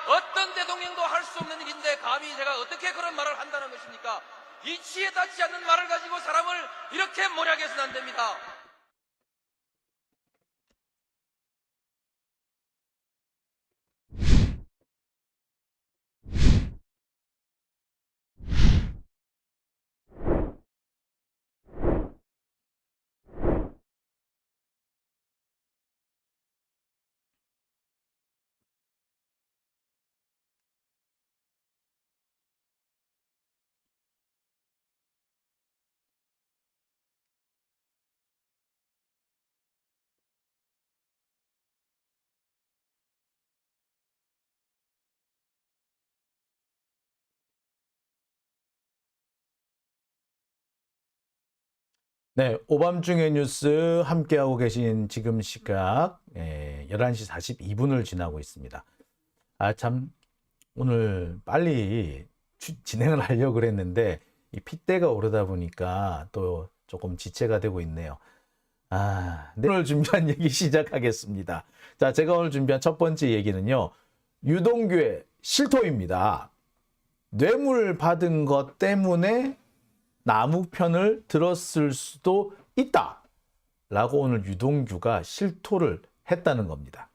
어떤 대통령도 할 수 없는 일인데 감히 제가 어떻게 그런 말을 한다는 것입니까? 이치에 닿지 않는 말을 가지고 사람을 이렇게 몰약해서는 안 됩니다. 네, 오밤중의 뉴스 함께하고 계신 지금 시각 11시 42분을 지나고 있습니다. 아, 참 오늘 빨리 진행을 하려고 그랬는데 이 핏대가 오르다 보니까 또 조금 지체가 되고 있네요. 네, 오늘 준비한 얘기 시작하겠습니다. 자, 제가 오늘 준비한 첫 번째 얘기는요. 유동규의 실토입니다. 뇌물 받은 것 때문에 남욱 편을 들었을 수도 있다 라고 오늘 유동규가 실토를 했다는 겁니다.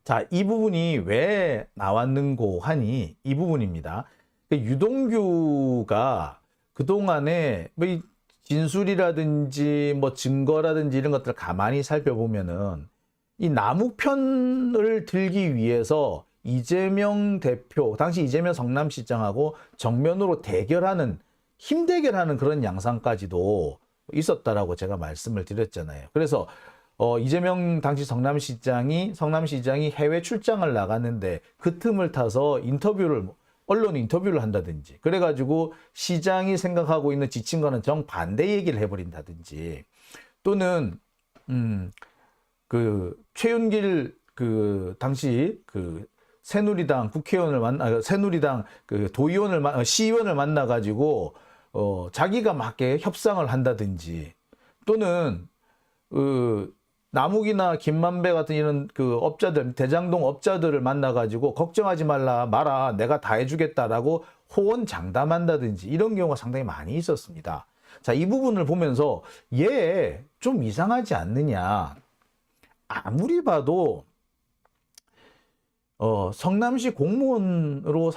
자, 이 부분이 왜 나왔는고 하니 이 부분입니다. 유동규가 그동안에 뭐 진술이라든지 뭐 증거라든지 이런 것들을 가만히 살펴보면은 이 남욱 편을 들기 위해서 이재명 대표, 당시 이재명 성남시장하고 정면으로 대결하는 힘대결하는 그런 양상까지도 있었다라고 제가 말씀을 드렸잖아요. 그래서 이재명 당시 성남시장이 해외 출장을 나갔는데 그 틈을 타서 언론 인터뷰를 한다든지 그래가지고 시장이 생각하고 있는 지침과는 정반대 얘기를 해버린다든지 또는 그 최윤길 그 당시 그 새누리당 국회의원을 새누리당 그 시의원을 만나가지고 자기가 맞게 협상을 한다든지 또는 남욱이나 김만배 같은 이런 그 업자들, 대장동 업자들을 만나가지고 걱정하지 마라, 내가 다 해주겠다라고 호언장담한다든지 이런 경우가 상당히 많이 있었습니다. 자, 이 부분을 보면서 얘 좀 이상하지 않느냐. 아무리 봐도 성남시 공무원으로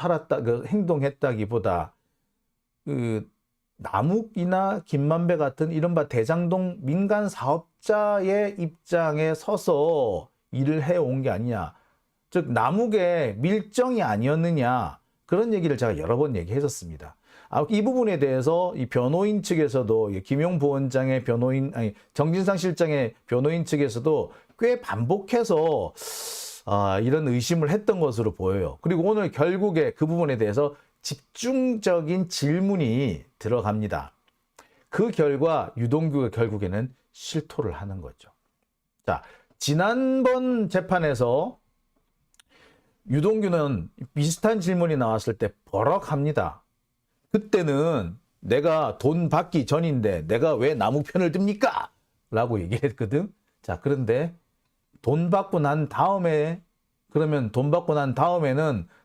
행동했다기보다 남욱이나 김만배 같은 이른바 대장동 민간 사업자의 입장에 서서 일을 해온 게 아니냐. 즉 남욱의 밀정이 아니었느냐. 그런 얘기를 제가 여러 번 얘기했었습니다. 이 부분에 대해서 이 변호인 측에서도 김용 부원장의 정진상 실장의 변호인 측에서도 꽤 반복해서 이런 의심을 했던 것으로 보여요. 그리고 오늘 결국에 그 부분에 대해서 집중적인 질문이 들어갑니다. 그 결과 유동규가 결국에는 실토를 하는 거죠. 자, 지난번 재판에서 유동규는 비슷한 질문이 나왔을 때 버럭합니다. 그때는 내가 돈 받기 전인데 내가 왜 남욱 편을 듭니까? 라고 얘기했거든. 자, 그런데 돈 받고 난 다음에는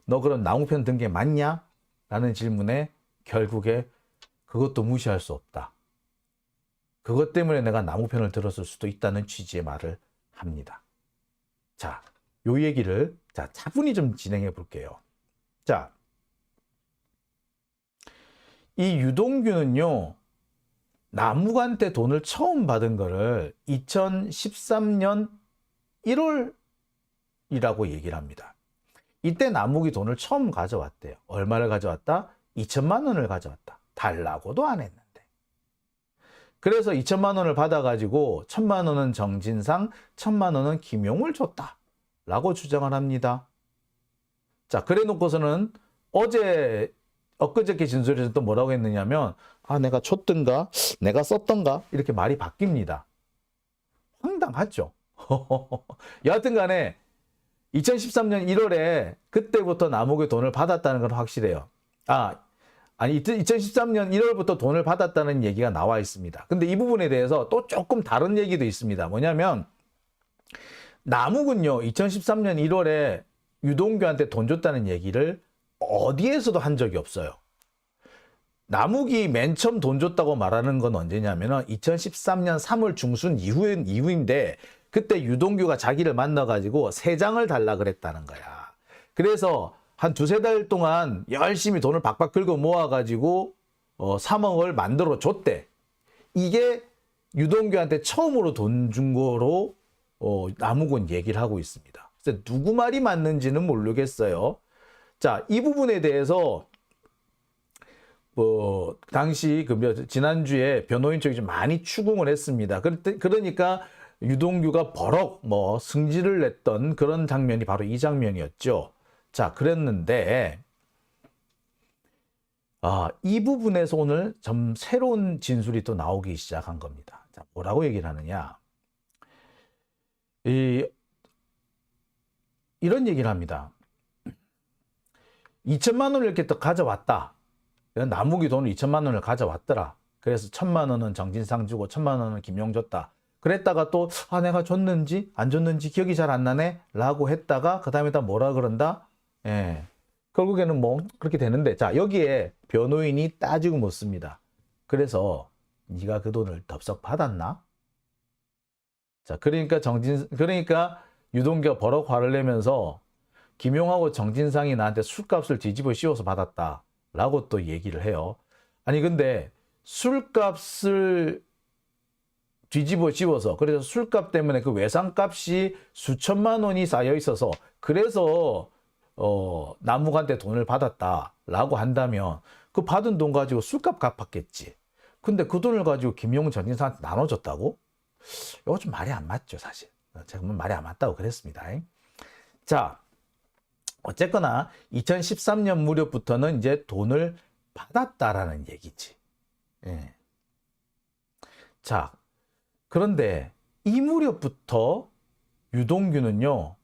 너 그럼 남욱 편 든 게 맞냐? 라는 질문에 결국에 그것도 무시할 수 없다. 그것 때문에 내가 남욱 편을 들었을 수도 있다는 취지의 말을 합니다. 자, 요 얘기를 차분히 좀 진행해 볼게요. 자, 이 유동규는요, 남욱한테 돈을 처음 받은 거를 2013년 1월이라고 얘기를 합니다. 이때 남욱이 돈을 처음 가져왔대요. 얼마를 가져왔다? 2천만 원을 가져왔다. 달라고도 안 했는데. 그래서 2천만 원을 받아가지고 1,000만 원은 정진상, 1,000만 원은 김용을 줬다. 라고 주장을 합니다. 자, 그래 놓고서는 엊그저께 진술에서 또 뭐라고 했느냐면, 내가 줬던가? 내가 썼던가? 이렇게 말이 바뀝니다. 황당하죠. 여하튼 간에 2013년 1월에 그때부터 남욱의 돈을 받았다는 건 확실해요. 2013년 1월부터 돈을 받았다는 얘기가 나와 있습니다. 근데 이 부분에 대해서 또 조금 다른 얘기도 있습니다. 뭐냐면 남욱은요 2013년 1월에 유동규한테 돈 줬다는 얘기를 어디에서도 한 적이 없어요. 남욱이 맨 처음 돈 줬다고 말하는 건 언제냐면은 2013년 3월 중순 이후인데 그때 유동규가 자기를 만나가지고 3장을 달라 그랬다는 거야. 그래서 한 2-3달 동안 열심히 돈을 박박 긁어 모아가지고 3억을 만들어 줬대. 이게 유동규한테 처음으로 돈 준 거로 남욱은 얘기를 하고 있습니다. 그래서 누구 말이 맞는지는 모르겠어요. 자, 이 부분에 대해서 당시 지난주에 변호인 쪽이 좀 많이 추궁을 했습니다. 그러니까 유동규가 버럭 승질을 냈던 그런 장면이 바로 이 장면이었죠. 자, 그랬는데 이 부분에서 오늘 좀 새로운 진술이 또 나오기 시작한 겁니다. 자, 뭐라고 얘기를 하느냐? 이런 얘기를 합니다. 2천만 원을 이렇게 또 가져왔다. 남욱이 돈을 2천만 원을 가져왔더라. 그래서 1,000만 원은 정진상 주고 1,000만 원은 김용 줬다. 그랬다가 또 내가 줬는지 안 줬는지 기억이 잘 안 나네 라고 했다가 그 다음에 다 뭐라 그런다. 결국에는 그렇게 되는데, 자, 여기에 변호인이 따지고 묻습니다. 그래서 네가 그 돈을 덥석 받았나? 자, 그러니까 유동규가 버럭 화를 내면서 김용하고 정진상이 나한테 술값을 뒤집어 씌워서 받았다 라고 또 얘기를 해요. 아니 근데 술값을 뒤집어 씌워서, 그래서 술값 때문에 그 외상값이 수천만 원이 쌓여 있어서 그래서 남욱한테 돈을 받았다라고 한다면 그 받은 돈 가지고 술값 갚았겠지. 근데 그 돈을 가지고 김용 전진상한테 나눠줬다고? 이거 좀 말이 안 맞죠, 사실. 제가 말이 안 맞다고 그랬습니다. 자, 어쨌거나 2013년 무렵부터는 이제 돈을 받았다라는 얘기지. 자, 그런데 이 무렵부터 유동규는요,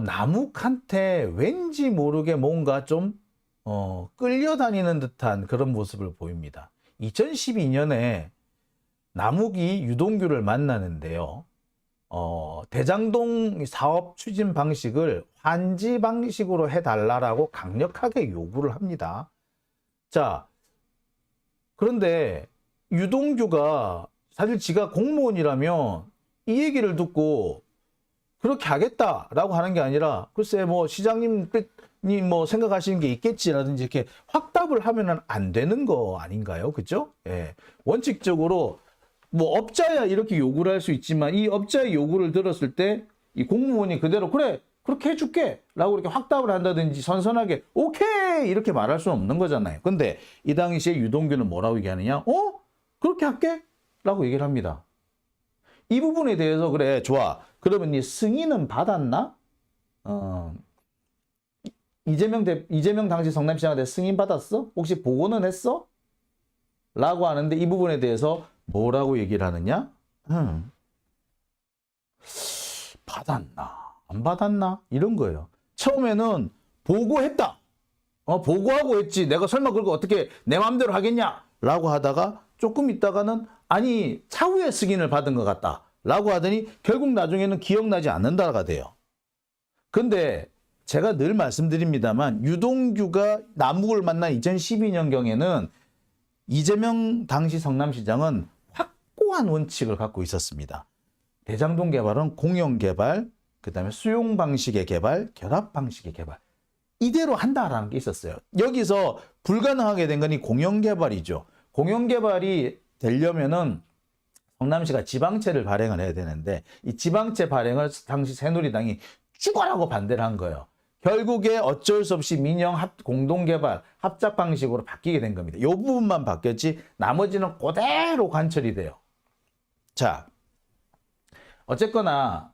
남욱한테 왠지 모르게 뭔가 좀 끌려다니는 듯한 그런 모습을 보입니다. 2012년에 남욱이 유동규를 만나는데요. 대장동 사업 추진 방식을 환지 방식으로 해달라고 강력하게 요구를 합니다. 자, 그런데 유동규가 사실 지가 공무원이라면 이 얘기를 듣고 그렇게 하겠다라고 하는 게 아니라 글쎄 시장님이 생각하시는 게 있겠지라든지 이렇게 확답을 하면은 안 되는 거 아닌가요? 그죠? 원칙적으로 업자야 이렇게 요구를 할 수 있지만 이 업자의 요구를 들었을 때 이 공무원이 그대로 그래 그렇게 해줄게 라고 이렇게 확답을 한다든지 선선하게 오케이 이렇게 말할 수는 없는 거잖아요. 근데 이 당시에 유동규는 뭐라고 얘기하느냐? 그렇게 할게 라고 얘기를 합니다. 이 부분에 대해서 그래 좋아 그러면 이 승인은 받았나? 이재명 당시 성남시장한테 승인 받았어? 혹시 보고는 했어? 라고 하는데 이 부분에 대해서 뭐라고 얘기를 하느냐? 받았나? 안 받았나? 이런 거예요. 처음에는 보고했다. 보고하고 했지. 내가 설마 그걸 어떻게 내 마음대로 하겠냐? 라고 하다가 조금 있다가는 아니 차후에 승인을 받은 것 같다. 라고 하더니 결국 나중에는 기억나지 않는다가 돼요. 근데 제가 늘 말씀드립니다만 유동규가 남욱을 만난 2012년경에는 이재명 당시 성남시장은 확고한 원칙을 갖고 있었습니다. 대장동 개발은 공영 개발, 그 다음에 수용 방식의 개발, 결합 방식의 개발. 이대로 한다라는 게 있었어요. 여기서 불가능하게 된 건 이 공영 개발이죠. 공영 개발이 되려면은 성남시가 지방채를 발행을 해야 되는데 이 지방채 발행을 당시 새누리당이 죽어라고 반대를 한 거예요. 결국에 어쩔 수 없이 민영 공동개발 합작 방식으로 바뀌게 된 겁니다. 이 부분만 바뀌었지 나머지는 그대로 관철이 돼요. 자, 어쨌거나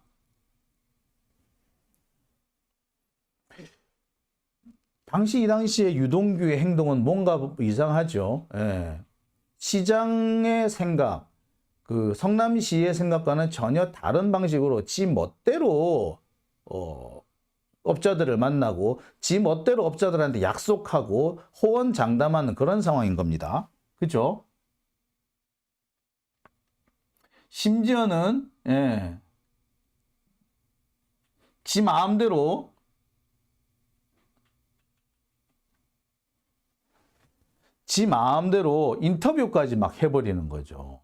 이 당시에 유동규의 행동은 뭔가 이상하죠. 시장의 생각, 그 성남시의 생각과는 전혀 다른 방식으로 지 멋대로 업자들을 만나고 지 멋대로 업자들한테 약속하고 호언장담하는 그런 상황인 겁니다. 그죠? 심지어는 지 마음대로 인터뷰까지 막 해버리는 거죠.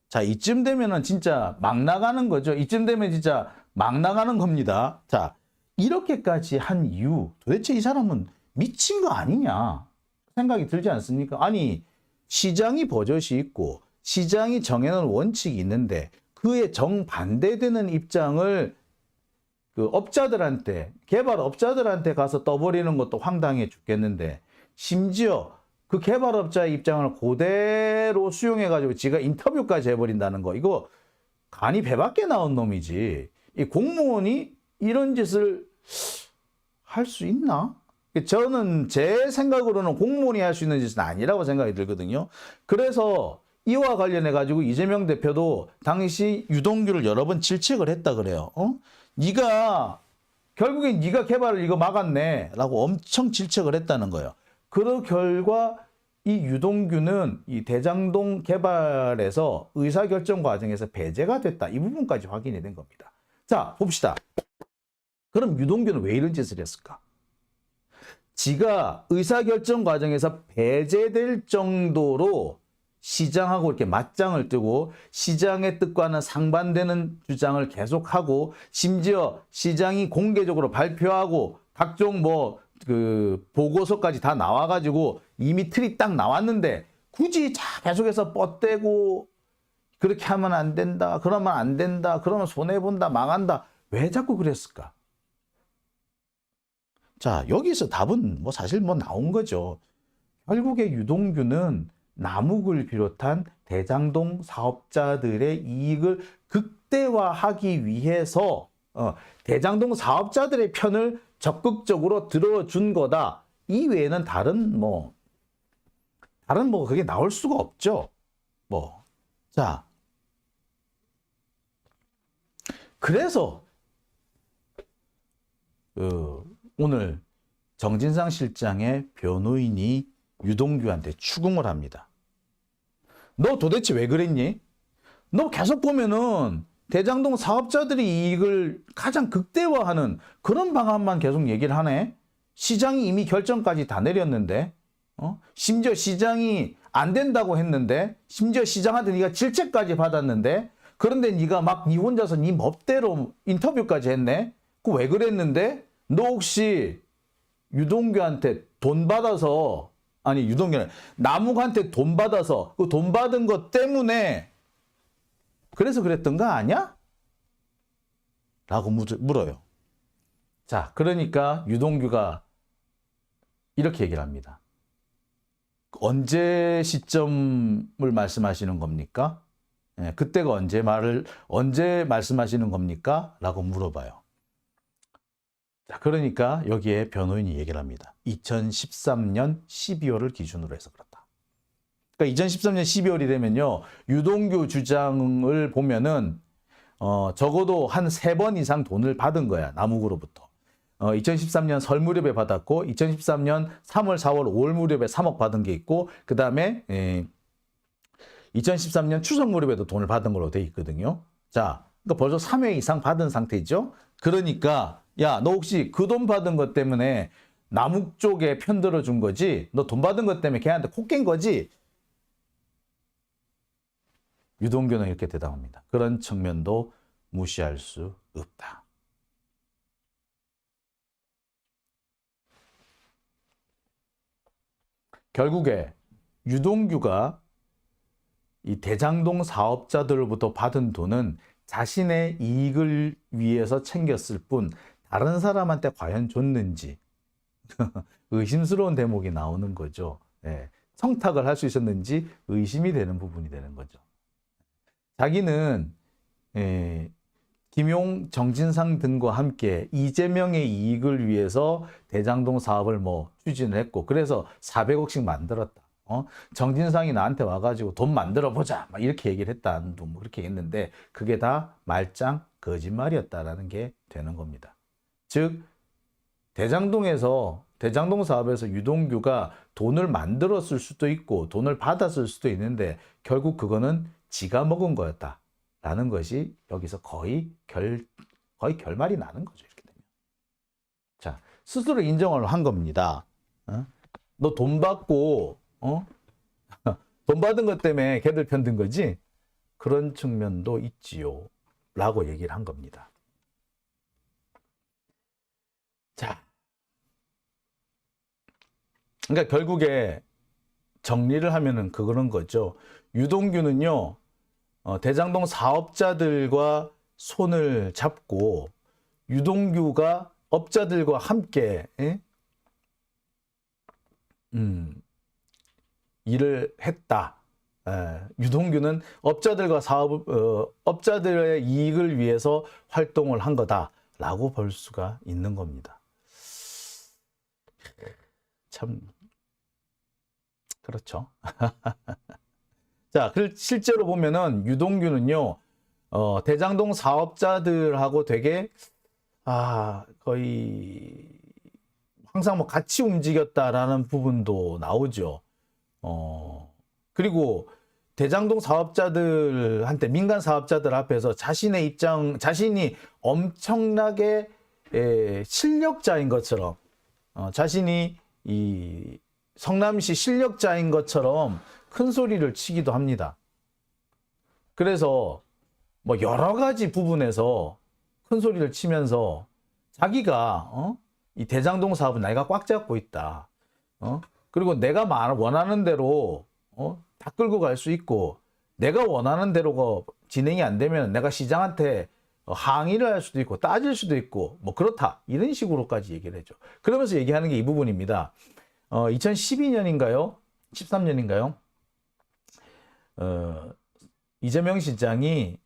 자, 이쯤 되면은 진짜 막 나가는 거죠. 이쯤 되면 진짜 막 나가는 겁니다. 자, 이렇게까지 한 이유, 도대체 이 사람은 미친 거 아니냐 생각이 들지 않습니까? 아니, 시장이 버젓이 있고 시장이 정해놓은 원칙이 있는데 그에 정반대되는 입장을 그 업자들한테, 개발업자들한테 가서 떠버리는 것도 황당해 죽겠는데, 심지어 그 개발업자의 입장을 그대로 수용해가지고 지가 인터뷰까지 해버린다는 거, 이거 간이 배 밖에 나온 놈이지. 이 공무원이 이런 짓을 할 수 있나? 저는 제 생각으로는 공무원이 할 수 있는 짓은 아니라고 생각이 들거든요. 그래서 이와 관련해가지고 이재명 대표도 당시 유동규를 여러 번 질책을 했다 그래요. 네가 결국엔 네가 개발을 이거 막았네 라고 엄청 질책을 했다는 거예요. 그 결과 이 유동규는 이 대장동 개발에서 의사결정 과정에서 배제가 됐다. 이 부분까지 확인이 된 겁니다. 자, 봅시다. 그럼 유동규는 왜 이런 짓을 했을까? 지가 의사결정 과정에서 배제될 정도로 시장하고 이렇게 맞짱을 뜨고 시장의 뜻과는 상반되는 주장을 계속하고 심지어 시장이 공개적으로 발표하고 각종 그 보고서까지 다 나와가지고 이미 틀이 딱 나왔는데 굳이 계속해서 뻗대고 그렇게 하면 안 된다, 그러면 안 된다, 그러면 손해본다, 망한다. 왜 자꾸 그랬을까? 자, 여기서 답은 사실 나온 거죠. 결국에 유동규는 남욱을 비롯한 대장동 사업자들의 이익을 극대화하기 위해서 대장동 사업자들의 편을 적극적으로 들어준 거다. 이 외에는 다른 그게 나올 수가 없죠. 자, 그래서 오늘 정진상 실장의 변호인이 유동규한테 추궁을 합니다. 너 도대체 왜 그랬니? 너 계속 보면은 대장동 사업자들의 이익을 가장 극대화하는 그런 방안만 계속 얘기를 하네. 시장이 이미 결정까지 다 내렸는데, 심지어 시장이 안 된다고 했는데, 심지어 시장한테 네가 질책까지 받았는데, 그런데 네가 막 네 혼자서 네 멋대로 인터뷰까지 했네. 그 왜 그랬는데? 너 혹시 유동규한테 돈 받아서, 아니 유동규는 남욱한테 돈 받아서 그 돈 받은 것 때문에 그래서 그랬던 거 아니야? 라고 물어요. 자, 그러니까 유동규가 이렇게 얘기를 합니다. 언제 시점을 말씀하시는 겁니까? 그때가 언제 말씀하시는 겁니까? 라고 물어봐요. 자, 그러니까 여기에 변호인이 얘기를 합니다. 2013년 12월을 기준으로 해서 그렇다. 그러니까 2013년 12월이 되면요, 유동규 주장을 보면은 적어도 한 3번 이상 돈을 받은 거야, 남욱으로부터. 2013년 설 무렵에 받았고 2013년 3월, 4월, 5월 무렵에 3억 받은 게 있고 그 다음에 2013년 추석 무렵에도 돈을 받은 걸로 돼 있거든요. 자, 그러니까 벌써 3회 이상 받은 상태죠. 그러니까 야, 너 혹시 그 돈 받은 것 때문에 남욱 쪽에 편들어 준 거지? 너 돈 받은 것 때문에 걔한테 코 깬 거지? 유동규는 이렇게 대답합니다. 그런 측면도 무시할 수 없다. 결국에 유동규가 이 대장동 사업자들로부터 받은 돈은 자신의 이익을 위해서 챙겼을 뿐 다른 사람한테 과연 줬는지 의심스러운 대목이 나오는 거죠. 청탁을 할 수 있었는지 의심이 되는 부분이 되는 거죠. 자기는 김용, 정진상 등과 함께 이재명의 이익을 위해서 대장동 사업을 추진을 했고 그래서 400억씩 만들었다. 정진상이 나한테 와가지고 돈 만들어 보자 막 이렇게 얘기를 했다는 둥 그렇게 했는데 그게 다 말짱 거짓말이었다라는 게 되는 겁니다. 즉 대장동 사업에서 유동규가 돈을 만들었을 수도 있고 돈을 받았을 수도 있는데 결국 그거는 지가 먹은 거였다라는 것이 여기서 거의 거의 결말이 나는 거죠. 이렇게 되면. 자, 스스로 인정을 한 겁니다. 너 돈 받고 돈 받은 것 때문에 걔들 편든 거지? 그런 측면도 있지요. 라고 얘기를 한 겁니다. 자, 그러니까 결국에 정리를 하면은 그런 거죠. 유동규는요, 대장동 사업자들과 손을 잡고 유동규가 업자들과 함께 일을 했다. 유동규는 업자들과 업자들의 이익을 위해서 활동을 한 거다라고 볼 수가 있는 겁니다. 참 그렇죠. 자, 실제로 보면은 유동규는요, 대장동 사업자들하고 되게 거의 항상 뭐 같이 움직였다라는 부분도 나오죠. 그리고 대장동 사업자들한테, 민간 사업자들 앞에서 자신이 엄청나게 실력자인 것처럼, 자신이 이 성남시 실력자인 것처럼 큰 소리를 치기도 합니다. 그래서 뭐 여러 가지 부분에서 큰 소리를 치면서 자기가 이 대장동 사업은 내가 꽉 잡고 있다. 그리고 내가 원하는 대로 다 끌고 갈 수 있고, 내가 원하는 대로가 진행이 안 되면 내가 시장한테 항의를 할 수도 있고 따질 수도 있고 뭐 그렇다, 이런 식으로까지 얘기를 해줘. 그러면서 얘기하는 게 이 부분입니다. 2012년인가요? 13년인가요? 이재명 시장이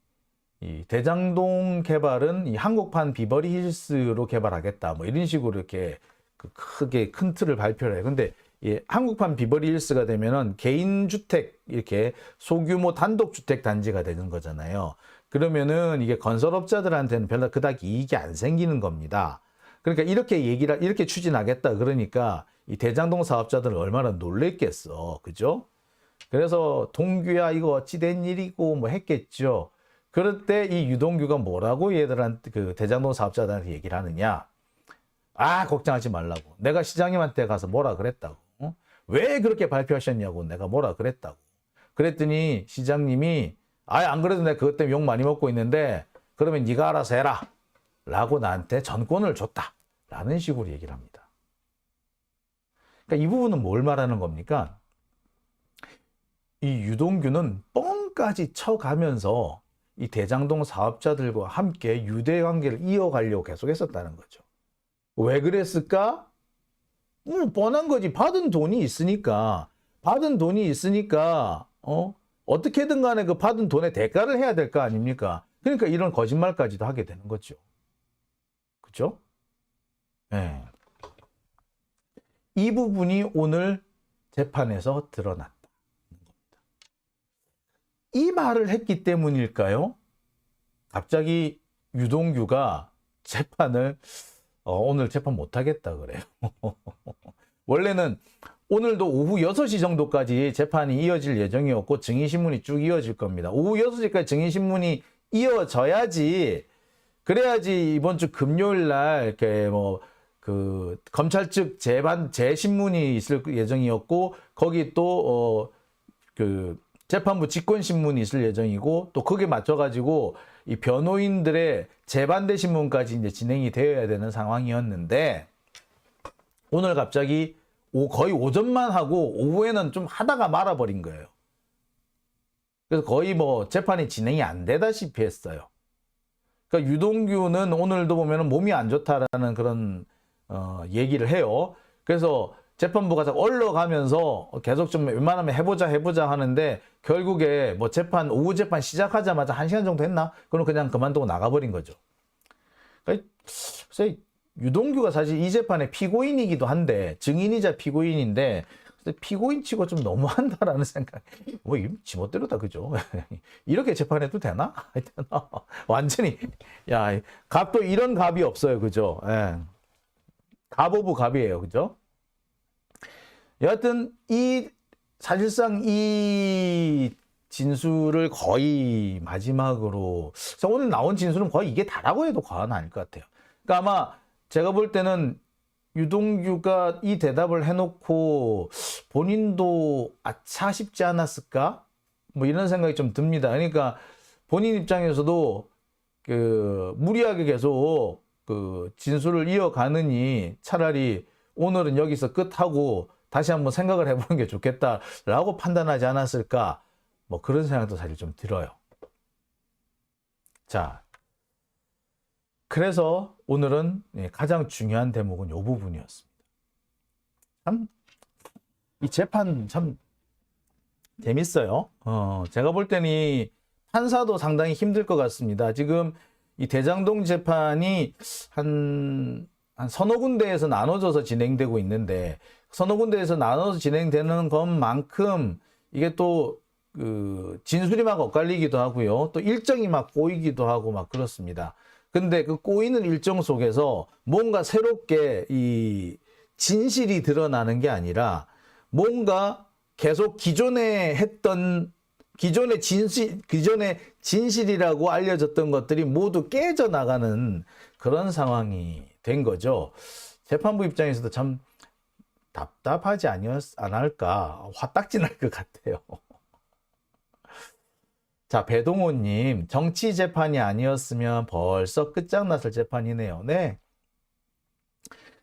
이 대장동 개발은 이 한국판 비버리 힐스로 개발하겠다, 뭐 이런 식으로 이렇게 크게 큰 틀을 발표를 해요. 근데 이 한국판 비버리 힐스가 되면은 개인주택, 이렇게 소규모 단독주택 단지가 되는 거잖아요. 그러면은 이게 건설업자들한테는 별로 그닥 이익이 안 생기는 겁니다. 그러니까 이렇게 추진하겠다 그러니까 이 대장동 사업자들은 얼마나 놀랬겠어. 그죠? 그래서 동규야 이거 어찌 된 일이고 뭐 했겠죠. 그럴 때 이 유동규가 뭐라고 얘들한테, 그 대장동 사업자들한테 얘기를 하느냐? 걱정하지 말라고. 내가 시장님한테 가서 뭐라 그랬다고. 왜 그렇게 발표하셨냐고. 내가 뭐라 그랬다고. 그랬더니 시장님이 안 그래도 내가 그것 때문에 욕 많이 먹고 있는데 그러면 네가 알아서 해라 라고 나한테 전권을 줬다 라는 식으로 얘기를 합니다. 그러니까 이 부분은 뭘 말하는 겁니까? 이 유동규는 뻥까지 쳐가면서 이 대장동 사업자들과 함께 유대관계를 이어가려고 계속 했었다는 거죠. 왜 그랬을까? 뻔한 거지. 받은 돈이 있으니까 어떻게든 간에 그 받은 돈의 대가를 해야 될 거 아닙니까? 그러니까 이런 거짓말까지도 하게 되는 거죠. 그죠? 네. 이 부분이 오늘 재판에서 드러났다. 이 말을 했기 때문일까요? 갑자기 유동규가 재판을 오늘 재판 못하겠다 그래요. 원래는 오늘도 오후 6시 정도까지 재판이 이어질 예정이었고 증인신문이 쭉 이어질 겁니다. 오후 6시까지 증인신문이 이어져야지, 그래야지 이번 주 금요일 날 이렇게 뭐 그 검찰 측 재신문이 있을 예정이었고, 거기 또 그 재판부 직권신문이 있을 예정이고, 또 그게 맞춰가지고 이 변호인들의 재반대 신문까지 이제 진행이 되어야 되는 상황이었는데, 오늘 갑자기 거의 오전만 하고 오후에는 좀 하다가 말아버린 거예요. 그래서 거의 뭐 재판이 진행이 안 되다시피 했어요. 그러니까 유동규는 오늘도 보면 몸이 안 좋다라는 그런 얘기를 해요. 그래서 재판부가 자꾸 올라가면서 계속 좀 웬만하면 해보자 하는데, 결국에 뭐 오후 재판 시작하자마자 1시간 정도 했나? 그럼 그냥 그만두고 나가버린 거죠. 그래서 유동규가 사실 이 재판의 피고인이기도 한데, 증인이자 피고인인데, 피고인 치고 좀 너무한다라는 생각. 뭐 지멋대로다, 그죠? 이렇게 재판해도 되나? 하여튼 완전히 갑도 이런 갑이 없어요, 그죠? 갑 오브 갑이에요, 그죠? 여하튼 사실상 이 진술을 거의 마지막으로, 오늘 나온 진술은 거의 이게 다라고 해도 과언은 아닐 것 같아요. 그러니까 아마 제가 볼 때는 유동규가 이 대답을 해놓고 본인도 아차 싶지 않았을까? 뭐 이런 생각이 좀 듭니다. 그러니까 본인 입장에서도 그 무리하게 계속 그 진술을 이어가느니 차라리 오늘은 여기서 끝하고 다시 한번 생각을 해보는 게 좋겠다라고 판단하지 않았을까? 뭐 그런 생각도 사실 좀 들어요. 자, 그래서 오늘은 가장 중요한 대목은 이 부분이었습니다. 참, 이 재판 참 재밌어요. 제가 볼 때는 이 판사도 상당히 힘들 것 같습니다. 지금 이 대장동 재판이 한 서너 군데에서 나눠져서 진행되고 있는데, 서너 군데에서 나눠서 진행되는 것만큼 이게 또 그 진술이 막 엇갈리기도 하고요. 또 일정이 막 꼬이기도 하고 막 그렇습니다. 근데 그 꼬이는 일정 속에서 뭔가 새롭게 이 진실이 드러나는 게 아니라 뭔가 계속 기존에 했던 기존의 진실이라고 알려졌던 것들이 모두 깨져 나가는 그런 상황이 된 거죠. 재판부 입장에서도 참 답답하지 않을까, 화딱지 날 것 같아요. 자, 배동호님, 정치 재판이 아니었으면 벌써 끝장났을 재판이네요. 네.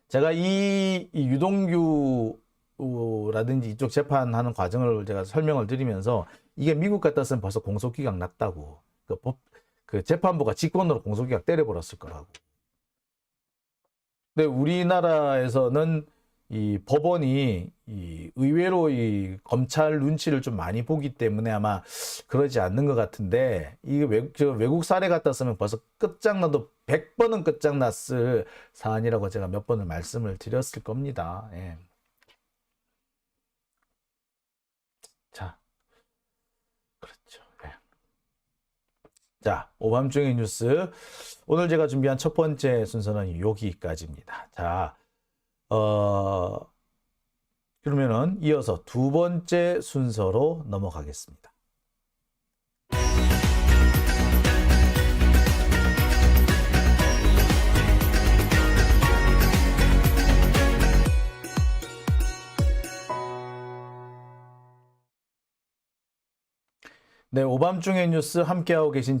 제가 이 유동규라든지 이쪽 재판하는 과정을 제가 설명을 드리면서 이게 미국 같았으면 벌써 공소기각 났다고. 그 재판부가 직권으로 공소기각 때려버렸을 거라고. 근데 우리나라에서는 이 법원이 의외로 이 검찰 눈치를 좀 많이 보기 때문에 아마 그러지 않는 것 같은데, 이게 외국 사례 같았으면 벌써 끝장나도 100번은 끝장났을 사안이라고 제가 몇 번을 말씀을 드렸을 겁니다. 예. 자, 그렇죠. 예. 자, 오밤중의 뉴스. 오늘 제가 준비한 첫 번째 순서는 여기까지입니다. 자, 그러면은 이어서 두 번째 순서로 넘어가겠습니다. 네, 오밤중의 뉴스 함께하고 계신 지금